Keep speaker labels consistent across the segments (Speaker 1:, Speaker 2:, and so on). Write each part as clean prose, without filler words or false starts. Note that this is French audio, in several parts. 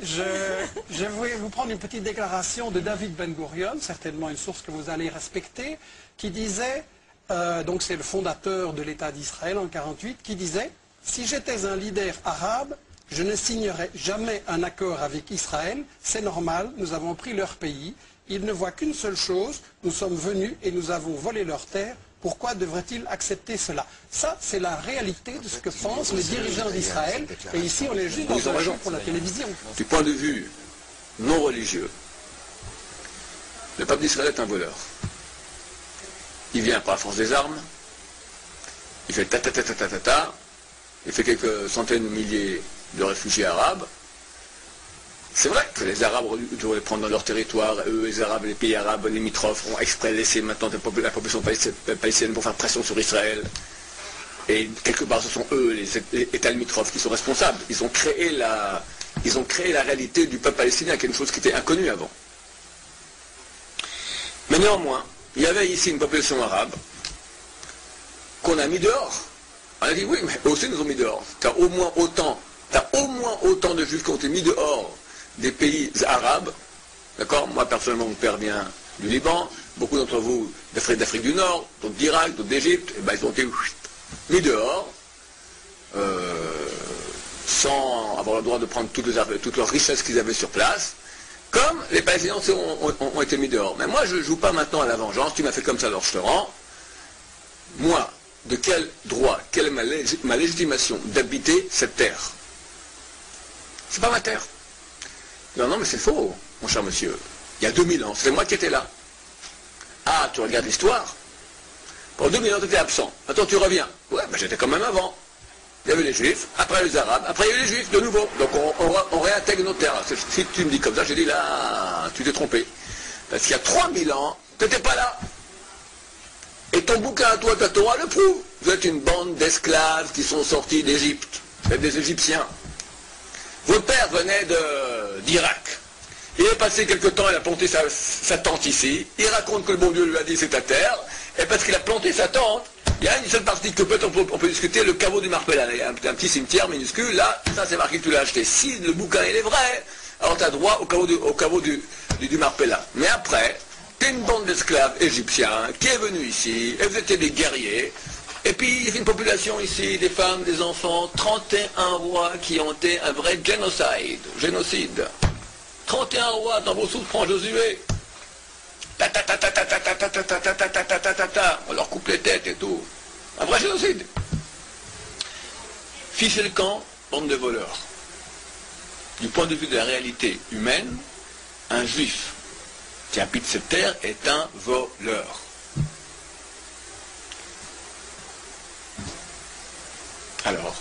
Speaker 1: Je vais vous prendre une petite déclaration de David Ben Gurion, certainement une source que vous allez respecter, qui disait, donc c'est le fondateur de l'État d'Israël en 1948, qui disait « Si j'étais un leader arabe, je ne signerais jamais un accord avec Israël, c'est normal, nous avons pris leur pays, ils ne voient qu'une seule chose, nous sommes venus et nous avons volé leurs terres, pourquoi devraient-ils accepter cela ?» Ça, c'est la réalité de ce que pensent les dirigeants d'Israël. Et ici, on est juste dans un jour pour la télévision.
Speaker 2: Du point de vue non religieux, le peuple d'Israël est un voleur. Il vient par la force des armes, il fait ta, il fait quelques centaines de milliers de réfugiés arabes. C'est vrai que les Arabes doivent les prendre dans leur territoire, eux, les Arabes, les pays arabes limitrophes, ont exprès laissé maintenant la population palestinienne pour faire pression sur Israël. Et quelque part, ce sont eux, les États limitrophes, qui sont responsables. Ils ont créé la réalité du peuple palestinien, qui est une chose qui était inconnue avant. Mais néanmoins, il y avait ici une population arabe qu'on a mis dehors. On a dit oui, mais eux aussi nous ont mis dehors. T'as au moins autant de juifs qui ont été mis dehors des pays arabes, d'accord? Moi personnellement mon père vient du Liban, beaucoup d'entre vous d'Afrique du Nord, d'autres d'Irak, d'autres d'Égypte, et ben ils ont été mis dehors, sans avoir le droit de prendre toutes leurs richesses qu'ils avaient sur place, comme les Palestiniens ont été mis dehors. Mais moi je ne joue pas maintenant à la vengeance, tu m'as fait comme ça, alors je te rends. Moi, de quel droit, quelle est ma légitimation d'habiter cette terre? C'est pas ma terre. Non, non, mais c'est faux, mon cher monsieur. Il y a 2000 ans, c'est moi qui étais là. Ah, tu regardes l'histoire. Pendant 2000 ans, tu étais absent. Attends, tu reviens. Ouais, ben j'étais quand même avant. Il y avait les Juifs, après les Arabes, après il y a eu les Juifs, de nouveau. Donc on réintègre nos terres. Si tu me dis comme ça, j'ai dit là, tu t'es trompé. Parce qu'il y a 3000 ans, tu n'étais pas là. Et ton bouquin à toi, ta Torah, le prouve. Vous êtes une bande d'esclaves qui sont sortis d'Égypte. Vous êtes des Égyptiens. Votre père venait d'Irak. Il est passé quelque temps, il a planté sa tente ici. Il raconte que le bon Dieu lui a dit c'est ta terre. Et parce qu'il a planté sa tente, il y a une seule partie que peut-être on peut discuter, le caveau du Marpella. Il y a un petit cimetière minuscule, là, ça c'est marqué que tu l'as acheté. Si le bouquin il est vrai, alors tu as droit au caveau du Marpella. Mais après, tu es une bande d'esclaves égyptiens qui est venue ici, et vous étiez des guerriers. Et puis, il y a une population ici, des femmes, des enfants, 31 rois qui ont été un vrai génocide. 31 rois, dans vos sources, prend Josué. On leur coupe les têtes et tout. Un vrai génocide. Fichez le camp, bande de voleurs. Du point de vue de la réalité humaine, un juif qui habite cette terre est un voleur. Alors,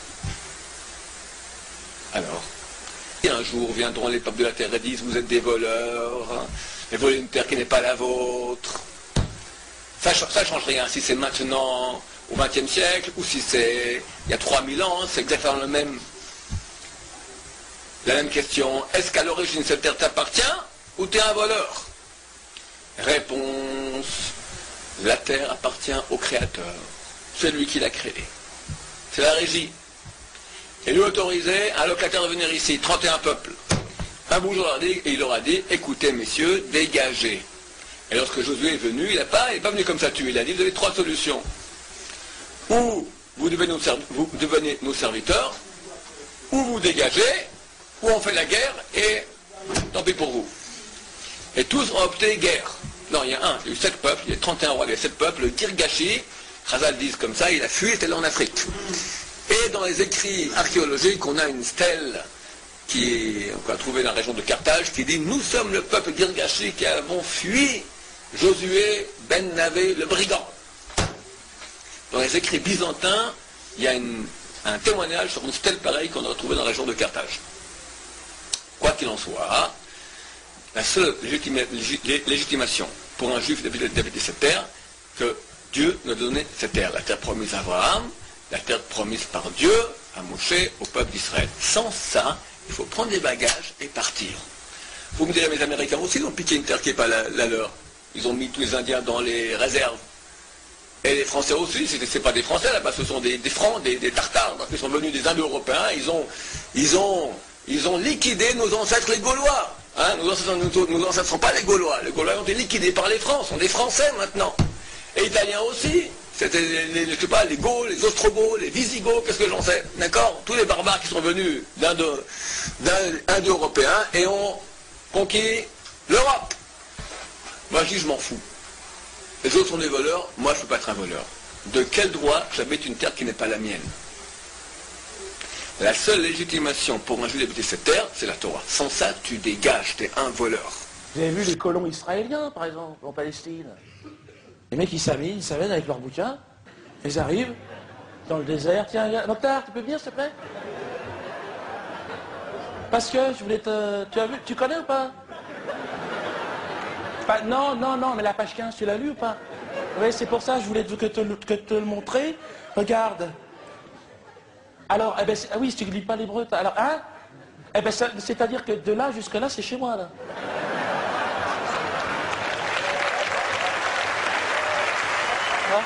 Speaker 2: et un jour viendront les peuples de la terre et disent vous êtes des voleurs, et volez une terre qui n'est pas la vôtre. Ça ne change rien si c'est maintenant au XXe siècle ou si c'est il y a 3000 ans, c'est exactement la même question. Est-ce qu'à l'origine cette terre t'appartient ou t'es un voleur? Réponse, la terre appartient au Créateur, celui qui l'a créée. C'est la régie. Et lui autorisait un locataire de venir ici, 31 peuples. Un beau jour, il leur a dit, écoutez messieurs, dégagez. Et lorsque Josué est venu, il n'est pas venu comme ça tuer, il a dit, vous avez 3 solutions. Ou vous devenez nos serviteurs, ou vous dégagez, ou on fait la guerre, et tant pis pour vous. Et tous ont opté guerre. Non, il y a eu 7 peuples, il y a 31 rois, il y a 7 peuples, le Tirgashi, Chazal disent comme ça, il a fui, était là en Afrique. Et dans les écrits archéologiques, on a une stèle qu'on a trouvée dans la région de Carthage qui dit « Nous sommes le peuple Girgashi qui avons fui Josué ben Navé le brigand ». Dans les écrits byzantins, il y a un témoignage sur une stèle pareille qu'on a retrouvée dans la région de Carthage. Quoi qu'il en soit, la seule légitimation pour un juif d'habiter cette terre, que Dieu nous a donné cette terre, la terre promise à Abraham, la terre promise par Dieu à Moshe, au peuple d'Israël. Sans ça, il faut prendre les bagages et partir. Vous me direz, les Américains aussi, ils ont piqué une terre qui n'est pas la leur. Ils ont mis tous les Indiens dans les réserves. Et les Français aussi, ce n'est pas des Français là-bas, ce sont des Francs, des Tartares. Donc ils sont venus des Indo-Européens, ils Ils ont liquidé nos ancêtres les Gaulois. Hein, nos ancêtres ne sont pas les Gaulois. Les Gaulois ont été liquidés par les Francs, sont des Français maintenant. Et Italiens aussi. C'était je sais pas, les Gauls, les Ostrogoths, les Visigoths, qu'est-ce que j'en sais, d'accord? Tous les barbares qui sont venus d'Indo-Européens et ont conquis l'Europe. Moi je dis je m'en fous. Les autres sont des voleurs, moi je ne peux pas être un voleur. De quel droit j'habite une terre qui n'est pas la mienne? La seule légitimation pour un juif d'habiter cette terre, c'est la Torah. Sans ça, tu dégages, t'es un voleur.
Speaker 3: Vous avez vu les colons israéliens, par exemple, en Palestine? Les mecs, ils s'amènent avec leurs bouquins, ils arrivent dans le désert. Tiens, Mokhtar, tu peux venir, s'il te plaît? Parce que je voulais te... Tu as vu? Tu connais ou pas? Non, mais la page 15, tu l'as lu ou pas? Oui, c'est pour ça, je voulais que te le montrer. Regarde. Alors, eh ben, ah oui, si tu ne lis pas l'hébreu, alors, hein? Eh ben, c'est-à-dire que de là jusque là, c'est chez moi, là. Hein?